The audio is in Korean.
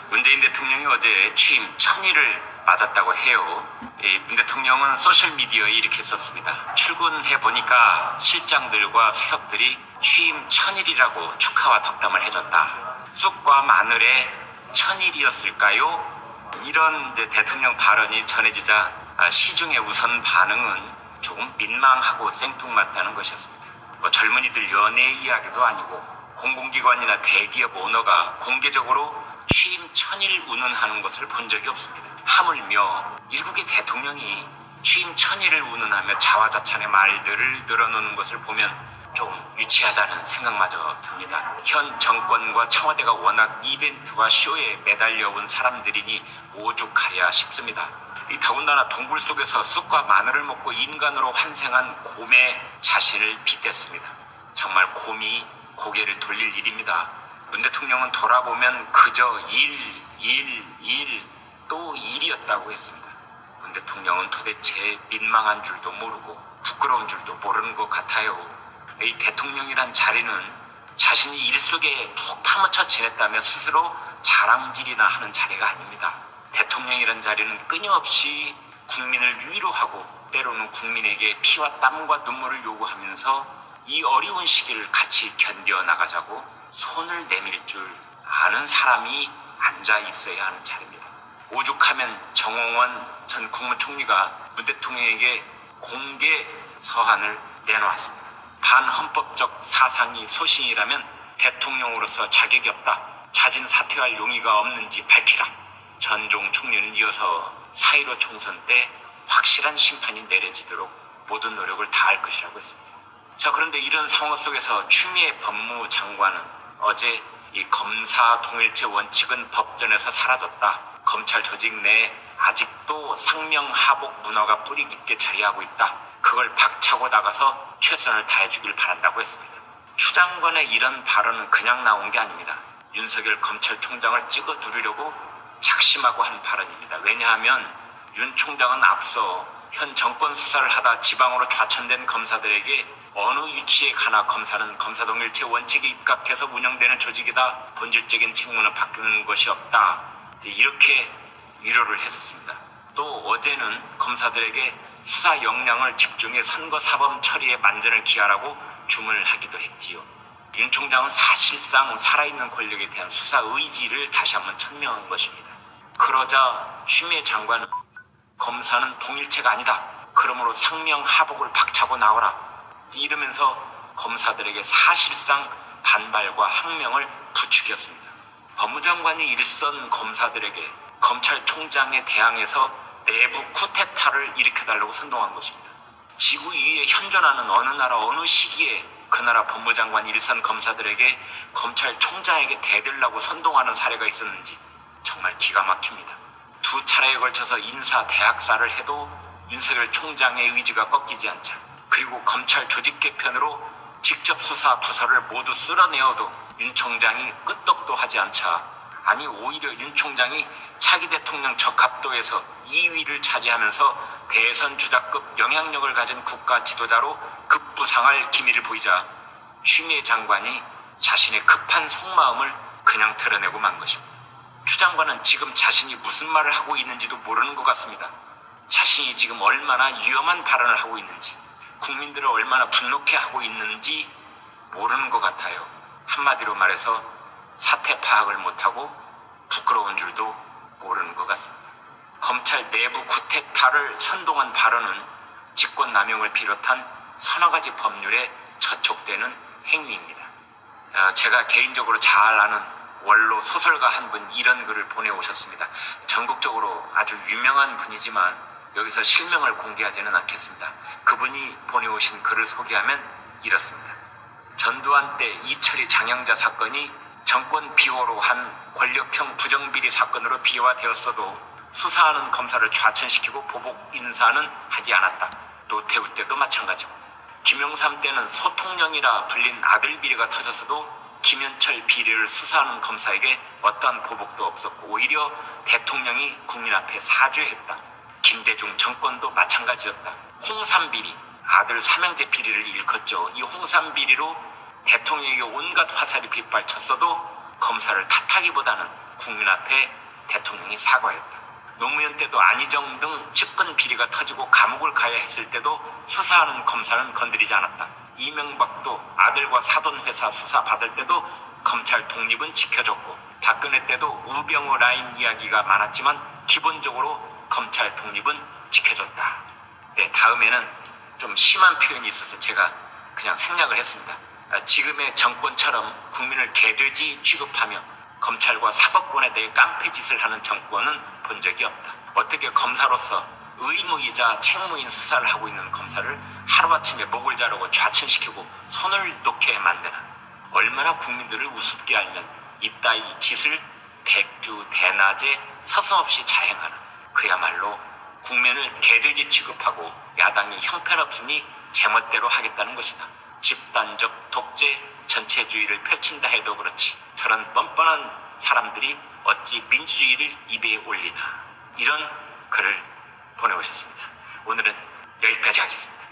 문재인 대통령이 어제 취임 1000일을 맞았다고 해요. 문 대통령은 소셜미디어에 이렇게 썼습니다. 출근해보니까 실장들과 수석들이 취임 1000일이라고 축하와 덕담을 해줬다. 쑥과 마늘의 1000일이었을까요? 이런 대통령 발언이 전해지자 시중의 우선 반응은 조금 민망하고 생뚱맞다는 것이었습니다. 젊은이들 연애 이야기도 아니고 공공기관이나 대기업 오너가 공개적으로 취임 1000일 운운하는 것을 본 적이 없습니다. 하물며 일국의 대통령이 취임 1000일을 운운하며 자화자찬의 말들을 늘어놓는 것을 보면 좀 유치하다는 생각마저 듭니다. 현 정권과 청와대가 워낙 이벤트와 쇼에 매달려온 사람들이니 오죽하랴 싶습니다. 더군다나 동굴 속에서 쑥과 마늘을 먹고 인간으로 환생한 곰의 자신을 빗댔습니다. 정말 곰이 고개를 돌릴 일입니다. 문 대통령은 돌아보면 그저 일, 또 일이었다고 했습니다. 문 대통령은 도대체 민망한 줄도 모르고 부끄러운 줄도 모르는 것 같아요. 이 대통령이란 자리는 자신이 일 속에 푹 파묻혀 지냈다며 스스로 자랑질이나 하는 자리가 아닙니다. 대통령이란 자리는 끊임없이 국민을 위로하고 때로는 국민에게 피와 땀과 눈물을 요구하면서 이 어려운 시기를 같이 견뎌나가자고 손을 내밀 줄 아는 사람이 앉아 있어야 하는 자리입니다. 오죽하면 정홍원 전 국무총리가 문 대통령에게 공개 서한을 내놓았습니다. 반헌법적 사상이 소신이라면 대통령으로서 자격이 없다. 자진 사퇴할 용의가 없는지 밝히라. 전종 총리는 이어서 4.15 총선 때 확실한 심판이 내려지도록 모든 노력을 다할 것이라고 했습니다. 자, 그런데 이런 상황 속에서 추미애 법무장관은 어제 이 검사 통일체 원칙은 법전에서 사라졌다. 검찰 조직 내에 아직도 상명하복 문화가 뿌리 깊게 자리하고 있다. 그걸 박차고 나가서 최선을 다해주길 바란다고 했습니다. 추 장관의 이런 발언은 그냥 나온 게 아닙니다. 윤석열 검찰총장을 찍어 누르려고 작심하고 한 발언입니다. 왜냐하면 윤 총장은 앞서 현 정권 수사를 하다 지방으로 좌천된 검사들에게 어느 위치에 가나 검사는 검사동일체 원칙에 입각해서 운영되는 조직이다. 본질적인 책무는 바뀌는 것이 없다. 이렇게 위로를 했었습니다. 또 어제는 검사들에게 수사 역량을 집중해 선거사범 처리에 만전을 기하라고 주문을 하기도 했지요. 윤 총장은 사실상 살아있는 권력에 대한 수사 의지를 다시 한번 천명한 것입니다. 그러자 추미애 장관은 검사는 동일체가 아니다. 그러므로 상명하복을 박차고 나오라. 이러면서 검사들에게 사실상 반발과 항명을 부추겼습니다. 법무장관이 일선 검사들에게 검찰총장에 대항해서 내부 쿠데타를 일으켜달라고 선동한 것입니다. 지구 위에 현존하는 어느 나라 어느 시기에 그 나라 법무장관 일선 검사들에게 검찰총장에게 대들라고 선동하는 사례가 있었는지 정말 기가 막힙니다. 두 차례에 걸쳐서 인사 대학살을 해도 윤석열 총장의 의지가 꺾이지 않자, 그리고 검찰 조직 개편으로 직접 수사 부서를 모두 쓸어내어도 윤 총장이 끄떡도 하지 않자, 아니 오히려 윤 총장이 차기 대통령 적합도에서 2위를 차지하면서 대선 주자급 영향력을 가진 국가 지도자로 급부상할 기미를 보이자 추미애 장관이 자신의 급한 속마음을 그냥 드러내고 만 것입니다. 추 장관은 지금 자신이 무슨 말을 하고 있는지도 모르는 것 같습니다. 자신이 지금 얼마나 위험한 발언을 하고 있는지, 국민들을 얼마나 분노케 하고 있는지 모르는 것 같아요. 한마디로 말해서 사태 파악을 못하고 부끄러운 줄도 모르는 것 같습니다. 검찰 내부 쿠데타를 선동한 발언은 직권남용을 비롯한 서너 가지 법률에 저촉되는 행위입니다. 제가 개인적으로 잘 아는 원로 소설가 한 분 이런 글을 보내오셨습니다. 전국적으로 아주 유명한 분이지만 여기서 실명을 공개하지는 않겠습니다. 그분이 보내오신 글을 소개하면 이렇습니다. 전두환 때 이철희 장영자 사건이 정권 비호로 한 권력형 부정비리 사건으로 비화되었어도 수사하는 검사를 좌천시키고 보복 인사는 하지 않았다. 노태우 때도 마찬가지고, 김영삼 때는 소통령이라 불린 아들 비리가 터졌어도 김현철 비리를 수사하는 검사에게 어떠한 보복도 없었고 오히려 대통령이 국민 앞에 사죄했다. 김대중 정권도 마찬가지였다. 홍삼 비리, 아들 삼형제 비리를 일컫죠. 이 홍삼 비리로 대통령에게 온갖 화살이 빗발쳤어도 검사를 탓하기보다는 국민 앞에 대통령이 사과했다. 노무현 때도 안희정 등 측근 비리가 터지고 감옥을 가야 했을 때도 수사하는 검사는 건드리지 않았다. 이명박도 아들과 사돈 회사 수사 받을 때도 검찰 독립은 지켜줬고, 박근혜 때도 우병우 라인 이야기가 많았지만 기본적으로 검찰 독립은 지켜줬다. 네, 다음에는 좀 심한 표현이 있어서 제가 그냥 생략을 했습니다. 지금의 정권처럼 국민을 개돼지 취급하며 검찰과 사법권에 대해 깡패짓을 하는 정권은 본 적이 없다. 어떻게 검사로서 의무이자 책무인 수사를 하고 있는 검사를 하루아침에 목을 자르고 좌천시키고 손을 놓게 만드나. 얼마나 국민들을 우습게 알면 이따위 짓을 백주 대낮에 서슴없이 자행하나. 그야말로 국민을 개돼지 취급하고 야당이 형편없으니 제멋대로 하겠다는 것이다. 집단적 독재 전체주의를 펼친다 해도 그렇지, 저런 뻔뻔한 사람들이 어찌 민주주의를 입에 올리나. 이런 글을 보내오셨습니다. 오늘은 여기까지 하겠습니다.